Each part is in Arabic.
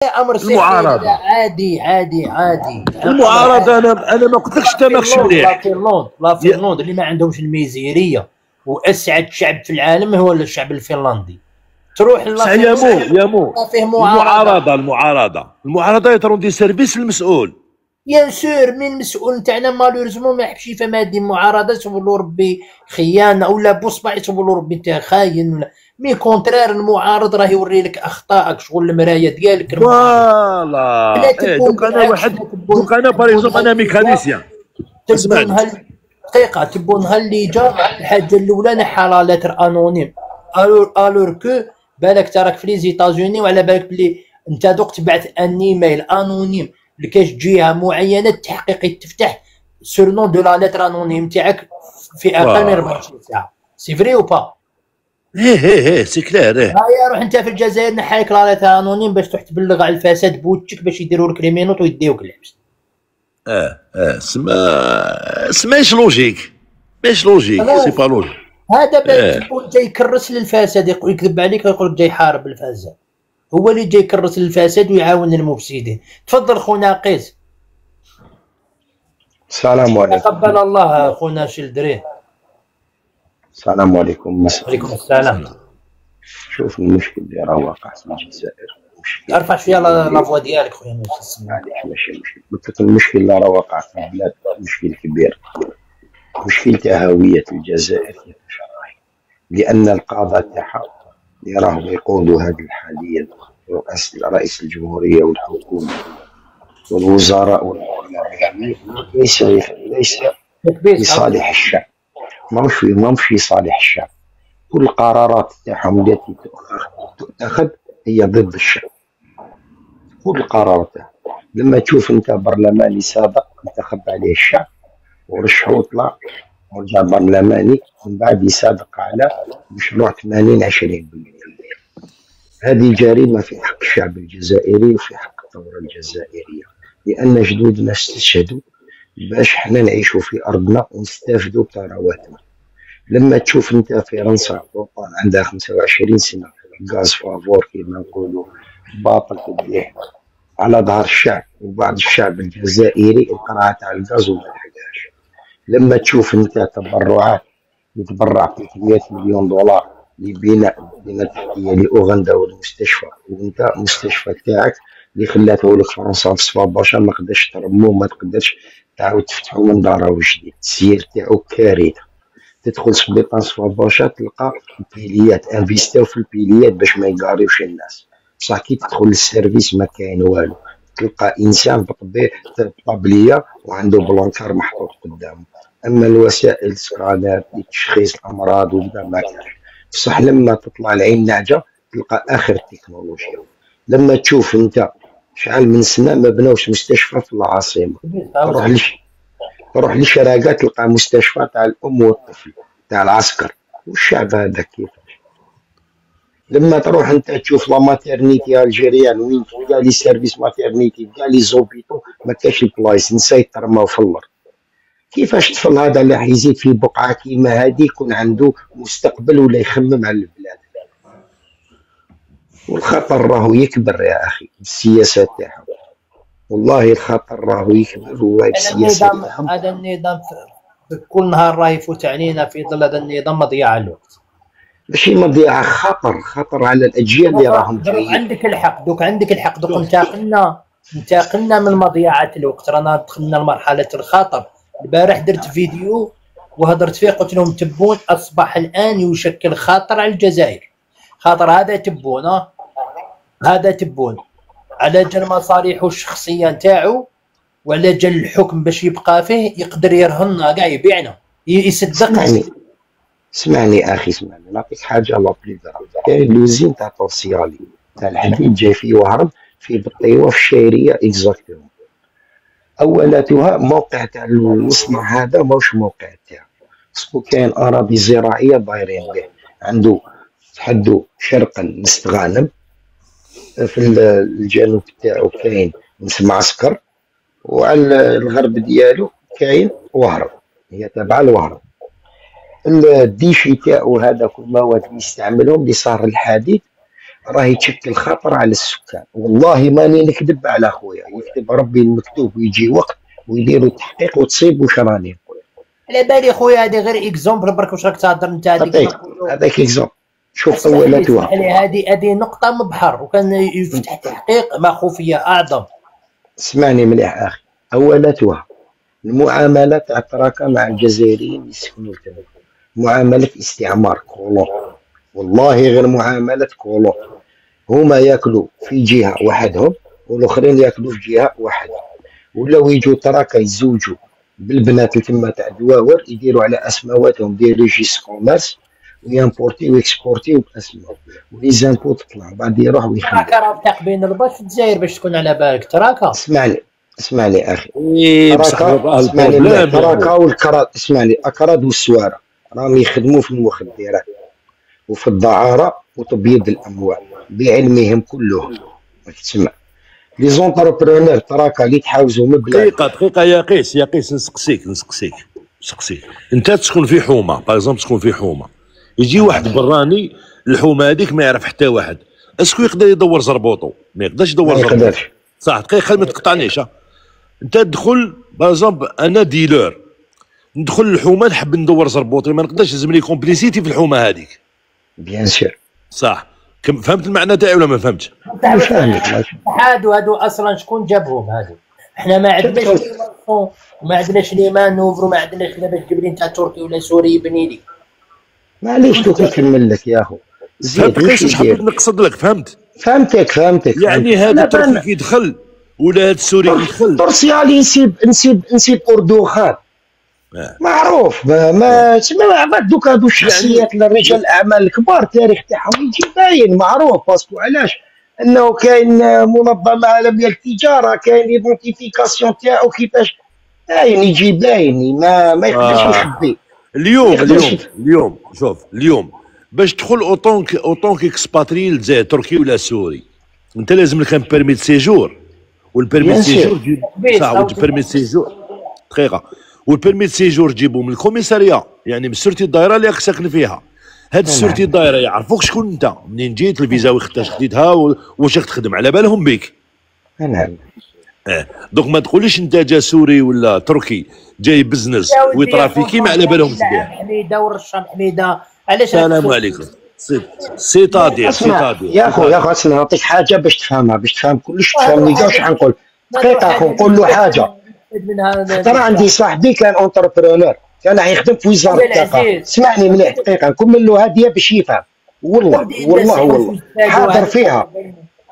امر صحي. لا المعارضه عادي عادي عادي، الامر المعارضه عادي. انا ما قلتلكش انت ماكش مليح. لا فنلندا اللي ما عندهمش الميزيريه، واسعد شعب في العالم هو الشعب الفنلندي. تروح بصح يا مو لا فيه معارضه. المعارضه يطرون دي سيرفيس المسؤول. بيان سور، مين المسؤول تاعنا مالوريزمون ما يحبش يفهم هذه المعارضه، يصوب له ربي خيانه، ولا بوصبع يصوب له ربي انت خاين، ولا مي كونترير. المعارض راه يوري لك اخطائك، شغل المرايه ديالك المعارض. لا فوالا تبون دوك انا بالعكس، واحد، دوك انا باغ اكزومبل انا ميكانيسيان. تبون اسمعني دقيقه، تبون اللي جا الحاجه الاولى نحى لتر انونيم. الور كو بالك تراك في لي زيتازوني، وعلى بالك بلي انت دوك تبعث ان ايميل انونيم لكاش جهه معينه التحقيق تفتح سور نون دو لا لتر انونيم تاعك في اقل من 24 ساعه. سي فري او با؟ ايه سي كلير هيا روح انت في الجزائر نحيك لا لتر انونيم باش تروح تبلغ على الفساد بوتشك باش يديروا لك ريمينوط ويديوك الحبس. ماهيش لوجيك، ماهيش لوجيك، سي با لوجيك. هذا بالك جاي يكرس للفساد، يقول يكذب عليك ويقول جاي يحارب الفساد، هو اللي جاي يكرس للفساد ويعاون المفسدين. تفضل خونا قيس. السلام عليكم. تقبل الله خونا شلدري. السلام عليكم. وعليكم السلام. شوف المشكل اللي راه واقع في الجزائر، ارفع شويه لا فوا ديالك خويا. معليش ماشي مشكل، قلت لك المشكل اللي راه واقع في البلاد مشكل كبير، مشكل تاع هوية الجزائر كيفاش راهي، لأن القادة تاعها اللي راهم يقودوا هذا حاليا، رئيس الجمهورية والحكومة والوزراء والعلماء ليس لصالح الشعب، ماهوش في صالح الشعب. كل القرارات تاعهم التي تؤخذ هي ضد الشعب، كل القرارات. لما تشوف انت برلماني سابق انتخب عليه الشعب ورشحوا طلع ورجع برلماني، من بعد يصادق على مشروع 80-20%. هذه جريمة في حق الشعب الجزائري وفي حق الثورة الجزائرية، لأن جدودنا استشهدوا باش حنا نعيشوا في أرضنا ونستافدوا بثرواتنا. لما تشوف انت فرنسا عندها 25 سنة غاز فافور كما نقولوا باطل تبليح على ظهر الشعب، وبعض الشعب الجزائري القرعة تاع الغاز وما لحقهاش. لما تشوف انت تبرعات يتبرع 300 مليون دولار لبناء بنية تحتية لأوغندا والمستشفى، وانت المستشفى تاعك اللي خلاته لك فرنسا في صفا باشا ما قدرش ترمو، ما تقدرش تعاود تفتحو من دارو جديد، السير تاعو كارثة. تدخل سبيطار صفا باشا تلقى البيليات انفيستيو في البيليات باش ما يقاريوش الناس، بصح كي تدخل للسيرفيس ما كاين والو، تلقى انسان بطابليه وعنده بلانكار محطوط قدامه، اما الوسائل سكانر لتشخيص الامراض وكذا ما كاين. بصح لما تطلع العين نعجه تلقى اخر التكنولوجيا. لما تشوف انت شحال من سنه ما بناوش مستشفى في العاصمه، تروح للشراقه تلقى مستشفى تاع الام والطفل تاع العسكر، والشعب هذا كيفاش؟ لما تروح انت تشوف لا ماتيرنيتي الجيريان وين كاع لي سيرفيس ماتيرنيتي كاع لي زوبيتو ما كاش البلايص، نسا يترماو في اللر. كيفاش الطفل هذا اللي راح يزيد في بقعه كيما هذه يكون عنده مستقبل ولا يخمم على البلاد؟ والخطر راهو يكبر يا اخي بالسياسات تاعهم، والله الخطر راهو يكبر بالسياسات تاعهم. هذا النظام كل نهار راه يفوت علينا في ظل هذا النظام مضيعه الوقت، ماشي مضيعه، خطر على الاجيال اللي راهم جايين. عندك الحق دوك، عندك الحق دوك. انتقلنا من مضيعه الوقت، رانا دخلنا لمرحله الخطر. البارح درت فيديو وهضرت فيه، قلت لهم تبون اصبح الان يشكل خطر على الجزائر. خاطر هذا تبون على جال مصالحه الشخصيه نتاعو، وعلى جال الحكم باش يبقى فيه يقدر يرهننا كاع يبيعنا يصدقنا. اسمعني اخي، اسمعني نعطيك حاجه لا بلي دراهم. كاين لوزين تاع طورسيالي تاع الحديد جاي فيه وهرب في بطيوه في الشهريه اكزاكتومون. اولاتها موقع تاع المصنع هذا ماهوش موقع تاعو، باسكو كاين اراضي زراعيه دايرين به، عنده تحدو شرقا مستغانم، في الجنوب تاعو كاين معسكر، وعلى الغرب ديالو كاين وهرب، هي تابعه لوهرب. الديشي تاعو هذاك المواد اللي يستعملهم اللي صار الحديد راهي تشكل خطر على السكان. والله ماني نكذب على خويا، يكتب ربي المكتوب ويجي وقت ويديروا تحقيق وتصيب واش راني نقول. على بالي خويا هذه غير اكزومبل برك واش راك تهضر انت هذيك. هذاك اكزومبل. شوف اولاتها هذه نقطه مبحر وكان يفتح تحقيق مع خفيه اعظم. اسمعني مليح اخي، اولاتها المعامله تاع التراكا مع الجزائريين يسكنوا تما، معامله استعمار كولون، والله غير معامله كولون. هما ياكلوا في جهه وحدهم والاخرين ياكلوا في جهه وحدهم، ولاو يجوا تراكا يتزوجوا بالبنات تما تاع دواور، يديروا على اسماواتهم دي ريجيس كوميرس ويامبورتي ويكسبورتي باسماء، ولي زامبو تطلع بعد يروح ويخدم. تراكا راه بتاع بين الباش في الجزائر باش تكون على بالك تراكا. اسمعني اخي، تراكا اسمعني تراكا والكراد، اسمعني اكراد والسواره راهم يخدموا في المخدرات وفي الدعاره وتبييض الاموال بعلمهم كلهم. تسمع لي زونتربرونور تراكا اللي تحاوزوا مبلغ. دقيقه يا قيس نسقسيك انت تسكن في حومه باغ تسكن في حومه، يجي واحد براني الحومه هذيك ما يعرف حتى واحد، اسكو يقدر يدور زربوطو؟ ما يقدرش يدور زربوطو. صح دقيقه ما تقطعنيش. انت تدخل باغ انا ديلور ندخل الحومه نحب ندور زربوطي، ما نقدرش، لازم لي كومبليسيتي في الحومه هذيك. بيان سور صح. فهمت المعنى تاعي ولا ما فهمتش؟ هادو اصلا شكون جابهم هادو؟ احنا ما عندناش وما عندناش لي مانوفر وما عندناش باش تجيب لي انت تركي ولا سوري يبني لي. معليش دوك نكمل لك يا اخو. فهمت واش حبيت نقصد لك؟ فهمتك يعني هذا التركي كيدخل ولا هذا السوري كيدخل ترسيالي نسيب اردوخان معروف. ما دوك هادو الشخصيات الرجال الاعمال الكبار التاريخ تاعهم يجي باين معروف. باسكو علاش؟ انه كاين منظمه عالميه للتجاره، كاين ليدونتيفيكاسيون تاعو كيفاش باين يجي باين، ما يقدرش يخبي. اليوم شوف، اليوم باش تدخل اوطونك اكسباتري للجزائر تركي ولا سوري، انت لازم لك بيرمي دو سيجور، والبيرمي دو سيجور صح، والبيرمي دو سيجور دقيقه، والبيرمي دو سيجور تجيبو من الكوميساريه، يعني من السورتي الدايره اللي راك ساكن فيها. هاد السورتي الدايره يعرفوك شكون انت، منين جيت، الفيزا وقتاش خديتها، واش راك تخدم، على بالهم بك. نعم. دوك ما تقوليش انت جا سوري ولا تركي جاي بزنس ويطرافيكي ما على بالهم بك. حميده ورشام حميده علاش؟ السلام عليكم. سيتادير يا خو اسمع، نعطيك حاجه باش تفهمها، باش تفهم كلش، تفهمني كاع واش حنقول. دقيقه اخو نقول له حاجه. ترى عندي صاحبي كان اونتربرونور، كان يخدم في وزاره الطاقه. اسمعني مليح دقيقه نكمل له هديه باش يفهم. والله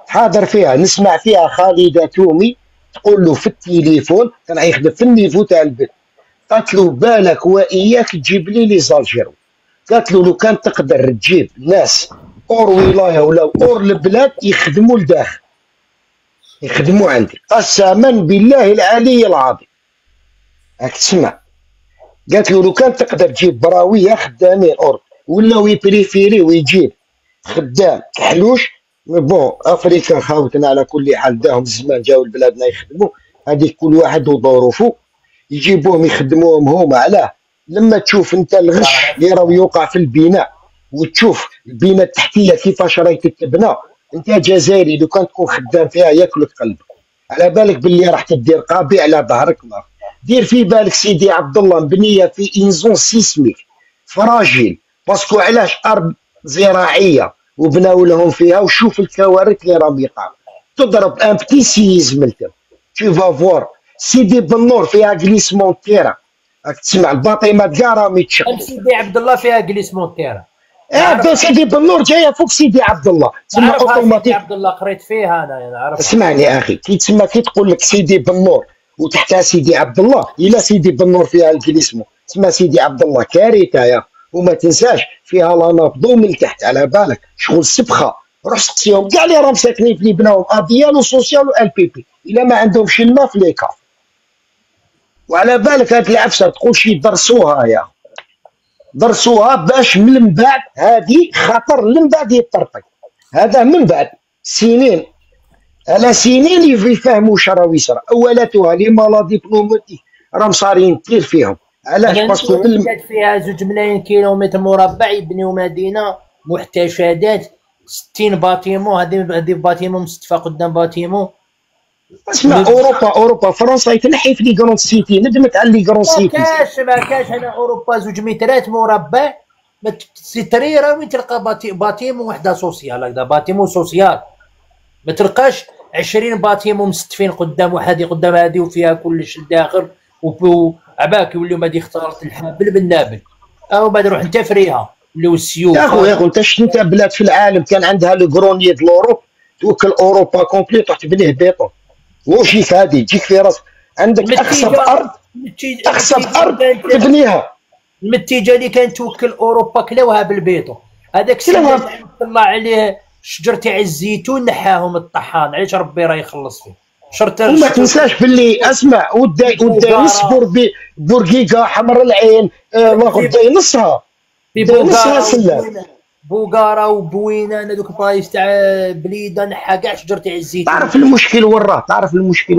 حاضر فيها نسمع فيها خالده تومي تقول له في التليفون، كان يخدم في النيفو تاع البيت، قالت له بالك واياك تجيب لي زالجيرو. قالت له لو كان تقدر تجيب ناس اور ولايه ولا اور البلاد يخدموا لداخل، يخدموا عندي قسما بالله العلي العظيم. راك تسمع؟ قالت له لو كان تقدر تجيب براويه خدامين اور ولاو يبريفيري ويجيب خدام كحلوش. بون افريكا خاوتنا على كل حال، داهم الزمان جاو لبلادنا يخدموا، هذيك كل واحد وظروفه، يجيبوهم يخدموهم هما. علاه؟ لما تشوف انت الغش اللي راهو يوقع في البناء وتشوف البناء التحتيه كيفاش راهي تتبنى، انت جزائري لو كان تكون خدام فيها ياكلك قلبك. على بالك باللي راح تدير قابي على ظهرك. دير في بالك سيدي عبد الله مبنيه في انزون سيسميك فراجيل، باسكو علاش؟ ارض زراعيه وبناو لهم فيها، وشوف الكوارث اللي راهم يقعوا. تضرب ان بتي سيزم لتم tu vas voir سيدي بنور فيها جليسمون تيرا. راك تسمع الباطيمات كاع راهم يتشقوا. سيدي عبد الله فيها جليسمون تيرا. سيدي بنور جايه فوق سيدي عبد الله، تسمى اوتوماتيك. سيدي عبد الله قريت فيها انا نعرف. اسمعني اخي، كي تسمى كي تقول لك سيدي بنور وتحتها سيدي عبد الله، الا سيدي بنور فيها الجليسمون تسمى سيدي عبد الله كارثه يا. وما تنساش فيها لانابضو من تحت، على بالك شغل سبخه. روح سقسيهم كاع اللي راهم ساكنين في اللي بناهم اديال وسوسيال وال بي بي، الا ما عندهمش الماء في ليكا. وعلى بالك هاد العفسه تقول شي درسوها يا، درسوها باش من بعد هادي خاطر من بعد يطرطق. هذا من بعد سنين على سنين يفهموا واش راه يصرى. اولاتها لي مالا ديبلوماتيك راهم صارين كثير فيهم. علاش؟ باسكو فيها 2 ملايين كيلومتر مربع يبنيو مدينه محتشدات 60 باتيمون، هذه باتيمون مستفى قدام باتيمون. اسمع، اوروبا فرنسا يتنحي في لي كرون سيتي، ندمت على لي كرون سيتي. ما كاش هنا اوروبا 2 مترات مربع، ما تريرا وين تلقى باتيمون وحده سوسيال هكذا، باتيمون سوسيال، ما تلقاش 20 باتيمون مستفين قدام وحدي قدام هذه وفيها كلش الداخل عباك يوليو غادي يختلط الحابل بالنابل، او بعد نروح انت فريها ولاو السيوف. يا خو انت شنو انت بلاد في العالم كان عندها لو غرونيي د لوروب توكل اوروبا كومبلي تروح تبنيه بيطون، واش هادي تجيك في راسك عندك اقصى ارض تبنيها. المتيجه اللي كانت توكل اوروبا كلاوها بالبيطون، هذاك السنه طلع عليه شجر تاع الزيتون نحاهم الطحان، علاش ربي راه يخلص فيه. وما تنساش باللي اسمع ودا نص بورقيقه حمر العين لاخر نصها بوغارا وبوينان هذوك البلايص تاع بليده نحا كاع شجر تاع الزيتون. تعرف المشكل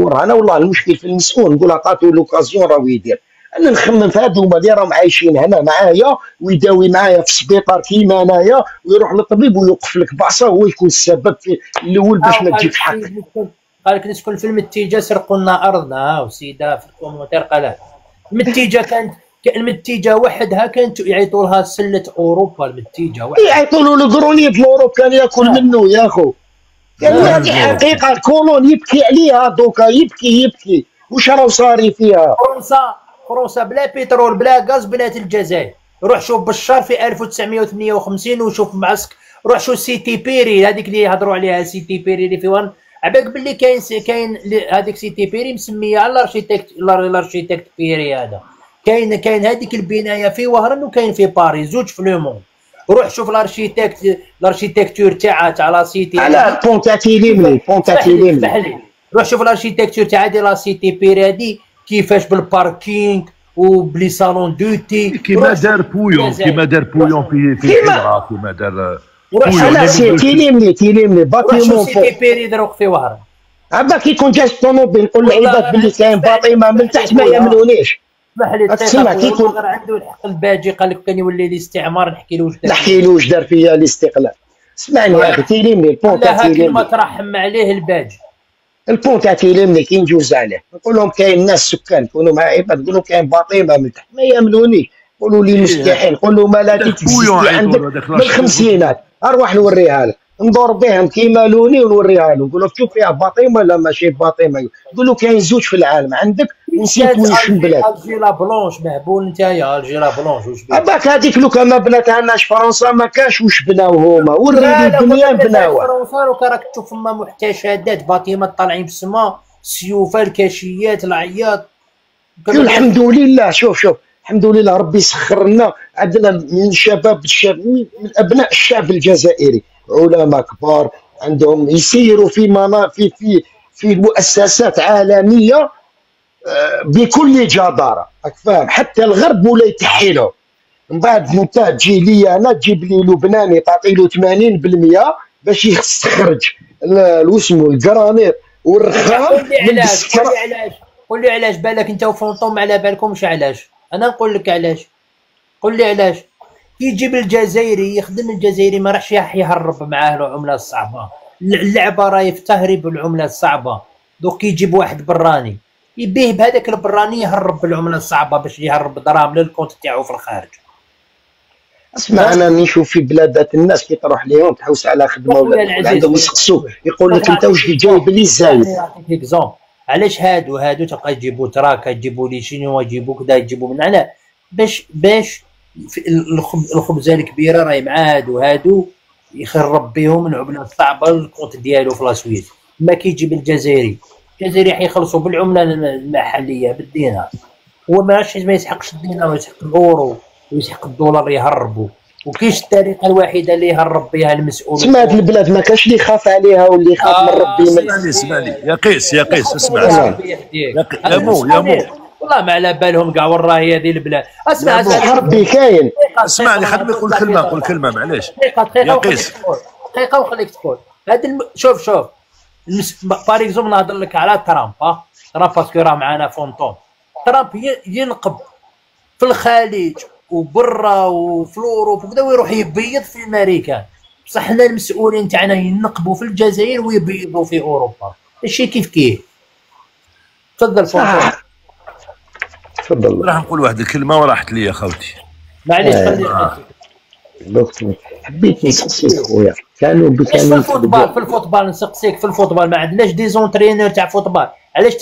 وراه انا والله المشكل في المسؤول، نقول عطاتو لوكازيون راهو يدير. انا نخمم في هذوما اللي راهم عايشين هنا معايا ويداوي معايا في السبيطار كيما انايا، ويروح للطبيب ويوقف لك بعصا هو يكون السبب في الاول باش ما تجيبش حقك. قال لك نسكن في المتيجه سرقوا لنا ارضنا، وسيده في الكومونتير قالها المتيجه كانت المتيجه وحدها كانت يعيطوا لها سله اوروبا. المتيجه وحدها يعيطوا له الكرونيت لوروب كان ياكل منه يا خو. يعني هذه حقيقه الكولون يبكي عليها دوكا، يبكي واش راهو صاري فيها. فرنسا بلا بترول بلا غاز بنات الجزائر. روح شوف بشار في 1958 وشوف معسك، روح شوف سيتي بيري هذيك اللي يهضروا عليها، سيتي بيري اللي في وان عباك باللي كاين هذيك سيتي بيري مسميه على الارشيتكت بيري. هذا كاين هذيك البنايه في وهران وكاين في باريس، زوج في لو موند. روح شوف الارشيتكتور تاع لا سيتي على البون تاع تيليملي روح شوف الارشيتكتور تاع هذه لا سيتي بيري هذه كيفاش بالباركينغ وبلي صالون دوتي كيما دار بويون في الحضره كيما دار على تيليملي باتيمون سيتي بيري دروك في وهران. عباك يكون جاش الطوموبيل نقول للعباد باللي كاين باطمه من تحت ما يامنونيش. تسمع كيكون غير عنده الحق الباجي قال لك كان يولي الاستعمار نحكي له واش دار فيا الاستقلال. اسمعني يا اخي تيليمني البون تاع تيليمني ما ترحم عليه الباجي. البون تاع تيليمني كي نجوز عليه نقول لهم كاين ناس سكان يكونوا مع عباد نقول لهم كاين باطمه من تحت ما يامنونيش، يقولوا لي مستحيل، نقول لهم لا تكزيستي عندك من الخمسينات اروح نوريها لك، ندور بهم كيما لوني ونوريها له نقول له شوف فيها باطمه ولا ماشي باطمه، يقول له كاين زوج في العالم عندك ونسيت وين البلاد. الجيلا بلونش مهبول نتايا الجيلا بلونش واش بيه هذاك هذيك لو كان ما بناتهاش فرنسا ما كاش واش بناو هما وريني الدنيا بناوها. فرنسا لو راك تشوف فما محتشدات باطمات طالعين في السماء، سيوفا الكاشيات العياط. الحمد لله شوف الحمد لله ربي سخر لنا، عندنا من من ابناء الشعب الجزائري علماء كبار عندهم يسيروا في مؤسسات عالميه بكل جداره، راك فاهم، حتى الغرب ولا يتحي لهم. من بعد انت تجي لي انا تجيب لي لبناني تعطي له 80% باش يستخرج واسمو الجرانيط والرخام. قول لي علاش بالك انت وفونطوم على بالكمش علاش؟ انا نقول لك علاش، قول لي علاش. يجيب الجزائري يخدم الجزائري ما راحش يهرب معاه العمله الصعبه، اللعبه راهي في تهريب العمله الصعبه. دوك يجيب واحد براني يبيه بهذاك البراني يهرب بالعمله الصعبه باش يهرب دراهم للكونت تاعو في الخارج. اسمع انا نشوف في بلادات الناس كي تروح ليهم تحوس على خدمه ولا عندهم يسقسوك يقول لك انت واش جايب لي الزايد. علاش هادو تلقى يجيبوا تراكه يجيبوا لي شينوا يجيبوا كذا يجيبوا من هنا باش الخبزه الكبيره راهي مع هادو يخرب بهم العمله الصعبه الكونت ديالو في لاسويس. ما كيجيب الجزائري حيخلصوا بالعمله المحليه بالدينار، هو ما يسحقش الدينار ويسحق الاورو ويسحق الدولار يهربوا. وكاينش الطريقه الوحيده اللي يهرب بها المسؤول. سمع هاد البلاد ما كاش اللي يخاف عليها واللي يخاف من ربي. اسمعني يا قيس اسمع يا مو والله ما على بالهم كاع وين راهي هذه البلاد. اسمع ربي كاين. اسمعني خليني نقول كلمه معليش يا قيس دقيقه وخليك تقول هذا. شوف بار اكزومبل نهضر لك على ترامب. ترامب باسكو راه معنا فونطون. ترامب ينقب في الخليج وبرا وفي اوروبا وكذا ويروح يبيض في امريكا. بصح حنا المسؤولين تاعنا ينقبوا في الجزائر ويبيضوا في اوروبا، هادشي كيف تفضل فوق. تفضل. راح نقول واحد الكلمه وراحت لي خوتي، معليش خلي دكتور حبيت نسقسيك خويا، كانوا في الفوتبال نسقسيك، في الفوتبال ما عندناش دي زونترينور تاع فوتبال، علاش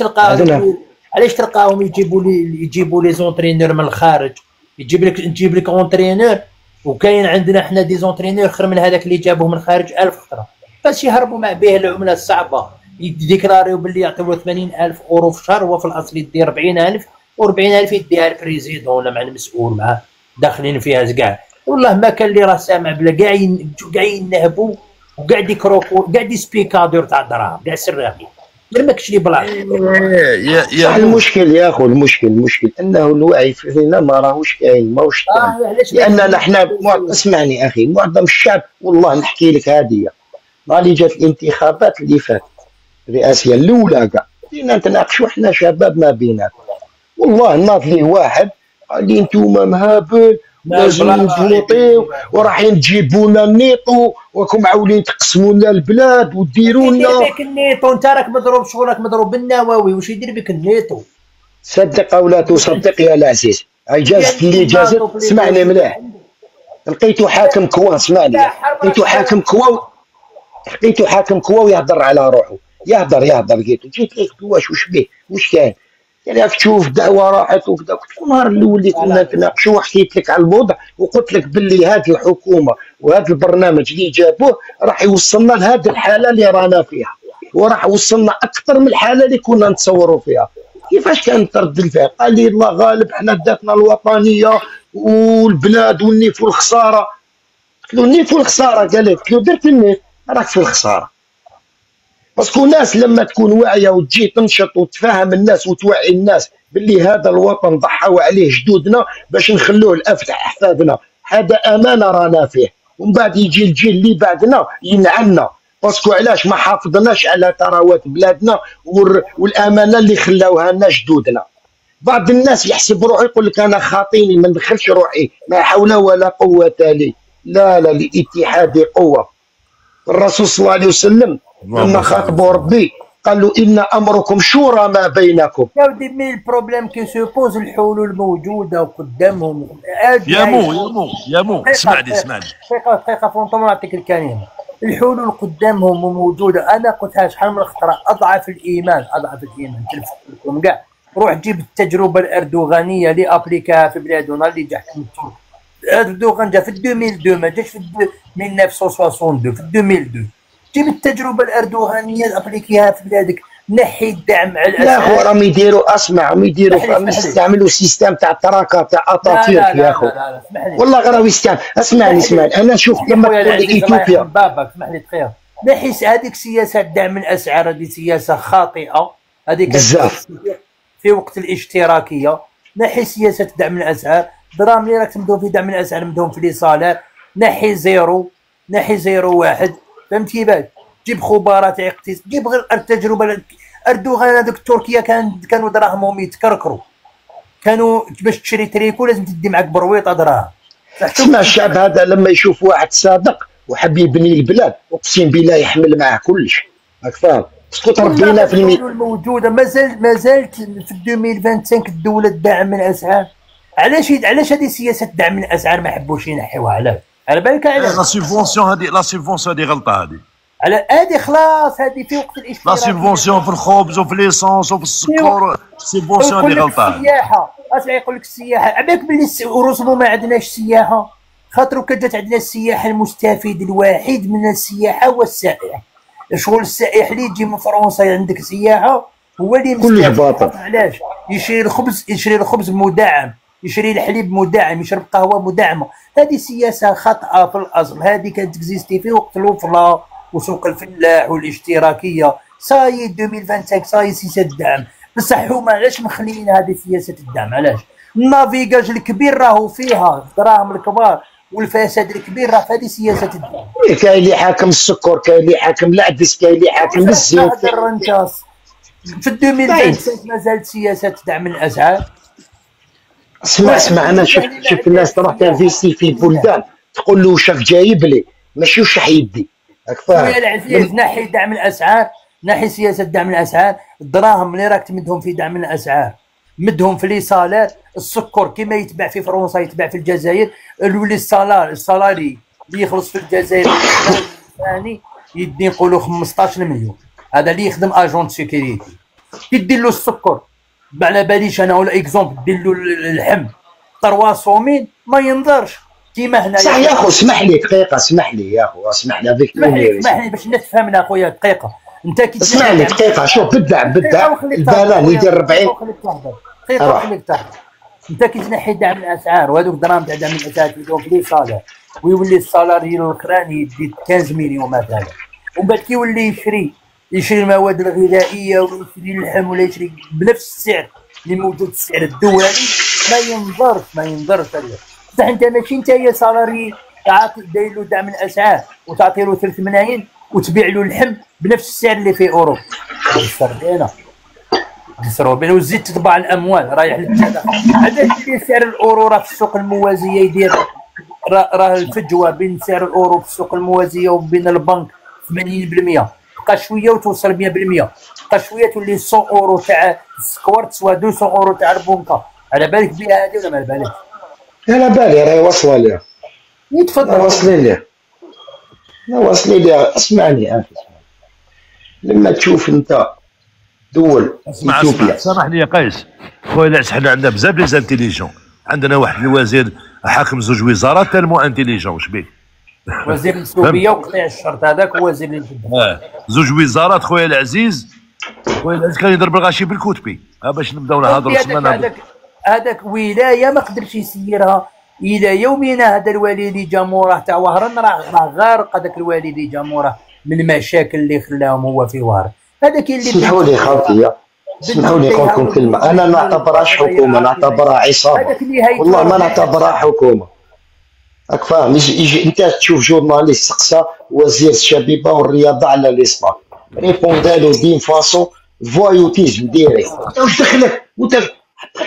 تلقاهم يجيبوا لي زونترينور من الخارج، تجيب لك اونترينور، وكاين عندنا حنا دي زونترينور خير من هذاك اللي جابوه من الخارج 1000 خطره، باش يهربوا مع به العمله الصعبه، يديكلاريو باللي يعطيوه 80,000 اورو في الشهر، هو في الاصل يدير 40,000 و40,000 يديها البريزيدون ولا مع المسؤول معاه داخلين فيها كاع. والله ما كان اللي راه سامع بلا كاع ينهبوا وكاع ديكروكو كاع دي سبيكادور تاع الدراهم كاع سراقي، ما كاش لي بلاصه. صح المشكل يا اخو، المشكل انه الوعي فينا ما راهوش كاين، ماهوش لاننا حنا اسمعني اخي، معظم الشعب والله نحكي لك هذه مالي جات الانتخابات اللي فاتت الرئاسيه الاولى كاع بدينا نتناقشوا حنا شباب ما بيناتنا، والله ناض ليه واحد قال لي انتوما مهابل لازم تفوطيو ورايحين تجيبوا لنا النيطو وراكم عاولين تقسموا لنا البلاد وديروا لنا. يدير بك النيطو انت راك مضروب، شغلك مضروب بالنووي، واش يدير بك النيطو؟ صدق او لا تصدق يا العزيز، هاي جازت اللي جازت. اسمعني مليح، لقيتو حاكم كوا، اسمعني، لقيتو حاكم كوا ويهضر على روحه، يهضر لقيتو جيت ليه واش بيه واش كاين، يعني راك تشوف دعوه راحت وكذا. كنت النهار الاول اللي كنا نتناقشوا وحكيت لك على الوضع وقلت لك باللي هذه الحكومه وهذا البرنامج اللي جابوه راح يوصلنا لهذه الحاله اللي رانا فيها، وراح يوصلنا اكثر من الحاله اللي كنا نتصوروا فيها. كيفاش كانت رد الفعل؟ قال لي الله غالب حنا داتنا الوطنيه والبلاد والنيف والخساره. قلت له النيف والخساره؟ قال لي قلت له درت النيف راك في الخساره. باسكو الناس لما تكون واعيه وتجي تنشط وتفهم الناس وتوعي الناس باللي هذا الوطن ضحوا عليه جدودنا باش نخلوه لافتح احفادنا، هذا امانه رانا فيه، ومن بعد يجي الجيل اللي بعدنا ينعلنا، باسكو علاش ما حافظناش على ثروات بلادنا والامانه اللي خلاوها لنا جدودنا. بعض الناس يحسب روحه يقول لك انا خاطيني ما ندخلش روحي، لا حول ولا قوه لي. لا الاتحاد قوه. الرسول صلى الله عليه وسلم لما خاطبوا ربي قال له ان امركم شورى ما بينكم. يا ودي مي البروبليم كي سوبوز الحلول موجوده وقدامهم. يا مو اسمعني دقيقه فونطوم نعطيك الكلمه. الحلول قدامهم وموجوده، انا قلتها شحال من خطره، اضعف الايمان تلفكم كاع. روح جيب التجربه الاردوغانيه اللي ابليكاها في بلادنا اللي جا حكم الترك. اردوغان جا في 2002 ما جاش في 1962 في 2002. جيب التجربه الاردوغانيه ابليكيها في بلادك، نحي الدعم على الاسعار. لا هو راهم يديروا يستعملوا سيستم تاع التراكه تاع اتاتورك يا اخو. والله غير راهو يستعمل. اسمعني انا نشوف لما تقول لي ايثيوبيا بابك اسمح لي دقيقه، نحي هذيك سياسه دعم الاسعار، هذه سياسه خاطئه، هذيك بزاف في وقت الاشتراكيه. نحي سياسه دعم الاسعار، دراهم اللي راك تمدهم في دعم الاسعار مدهم في لي صالير، نحي زيرو واحد، فهمتي بالك؟ جيب خبراء تاع اقتصاد، جيب غير التجربه. اردوغان هذوك تركيا كانوا دراهمهم يتكركروا، كانوا باش تشري تريكو لازم تدي معك برويطه دراهم. تسمع الشعب هذا لما يشوف واحد صادق وحب يبني البلاد اقسم بالله يحمل معاه كلش، راك فاهم؟ باسكو تربينا في الموجوده مازالت في 2025 الدوله تدعم من الاسعار. علاش هذه سياسه دعم من الاسعار ما حبوش ينحيوها؟ على بالك علاش؟ لا سيبفونسيون هذه غلطه هذه. على هذه خلاص، هذه في وقت الاشتراك. لا سيبفونسيون في الخبز وفي ليسونس وفي السكر، سيبفونسيون هذه غلطه. السياحه اسمع يقول لك السياحه، عباك باللي ورسموا ما عندناش سياحه، خاطر كان جات عندنا السياح المستفيد الوحيد من السياحه هو السائح. شغل السائح اللي يجي من فرنسا عندك سياحه هو اللي مستفيد. علاش؟ يشري الخبز مدعم، يشري الحليب مدعم، يشرب قهوه مدعمه. هذه سياسه خاطئه في الاصل، هذه كانت تكزيستي في وقت الوفله وسوق الفلاح والاشتراكيه. صاي 2025 صاي سياسه الدعم، بصح هما علاش مخليين هذه سياسه الدعم؟ علاش؟ النافيغاج الكبير راهو فيها الدراهم الكبار والفساد الكبير راه في هذه سياسه الدعم. كاين اللي حاكم السكر، كاين اللي حاكم العدس، كاين اللي حاكم الزيت. في 2025 ما زالت سياسه دعم الاسعار. اسمع انا شفت الناس تروح تنفيستي في بلدان تقول له واش راك جايب لي؟ ماشي وشح يدي، راك فاهم؟ خويا العزيز نحي دعم الاسعار، نحي سياسه دعم الاسعار، الدراهم اللي راك تمدهم في دعم الاسعار مدهم في لي سالير. السكر كيما يتباع في فرنسا يتباع في الجزائر، الولي السالاري اللي يخلص في الجزائر الثاني يدي نقولوا 15 مليون، هذا اللي يخدم اجون سيكوريتي. كي دير له السكر ما على باليش انا ولا اكزومبل، دير له اللحم 300 ما ينظرش كيما هنا. صح يا خو، اسمح لي دقيقه، اسمح لي يا خو، اسمح لي هذيك اسمح لي باش نفهمنا اخويا دقيقه. انت كي اسمع لي دقيقه، شوف بدع البالان اللي يدير 40 دقيقه خليك تهضر. انت كي تنحي دعم الاسعار وهذوك الدراهم تاع دعم الاسعار يدوم في لي سالير، ويولي السالاري الاخراني يدي 15 مليون مثلا، ومن بعد كيولي يشري المواد الغذائيه ولا يشري اللحم ولا يشري بنفس السعر اللي موجود السعر الدولي، ما ينظرش هذا. بصح انت ماشي انت هي سالاري داير له دعم الاسعار وتعطي له 3 ملايين وتبيع له اللحم بنفس السعر اللي في اوروبا. خسروا بين وزيد تطبع الاموال رايح للتدخل. علاش اللي سعر الاورو راه في السوق الموازيه يدير راه الفجوه بين سعر الاورو في السوق الموازيه وبين البنك 80%، بقى شويه وتوصل 100%، بقى شويه تولي 100 اورو تاع السكوار تسوى 200 اورو تاع البنكه. على بالك بها هذه ولا ما على بالك؟ على بالي راهي واصله ليها. يتفضل واصلين ليها. اسمعني انت، لما تشوف انت دول اسمع سامح لي يا قيس خويا العز، حنا عندنا بزاف لي زانتيليجون، عندنا واحد الوزير حاكم زوج وزارات تالمو انتيليجون. واش بيك؟ وزير السلوبيه وقطيع الشرط، هذاك هو وزير الجد. زوج وزارات خويا العزيز كان يضرب الغاشي بالكتبي. باش نبداو نهضروا. هذاك ولايه ما قدرش يسيرها الى يومنا هذا. الوالي اللي جا موراه تاع وهران راه غارق، هذاك الوالي اللي جا موراه من المشاكل اللي خلاهم هو في وهران. هذاك اللي اسمحوا لي خالتي، اسمحوا لي نقول لكم كلمه، انا ما نعتبرهاش حكومه، نعتبرها عصابه، والله ما نعتبرها حكومه. راك فاهم؟ يجي انت تشوف جورناليست سقسى وزير الشبيبه والرياضه على ليسبان، ريبوندالو دين فاسون فوايوتيزم ديريكت. انت واش دخلك؟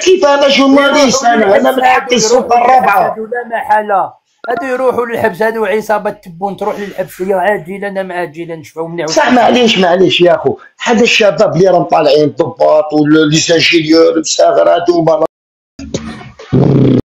كيف انا جورناليست؟ انا من حقي السلطه الرابعه. لا محاله هادو يروحوا للحبس، هادو عصابه تبون تروح للحبس هي عاجلا ام عاجلا نشفاو منها. صح معليش يا اخو، هذا الشباب اللي راهم طالعين ضباط ولي سانجينيور مساغر هادو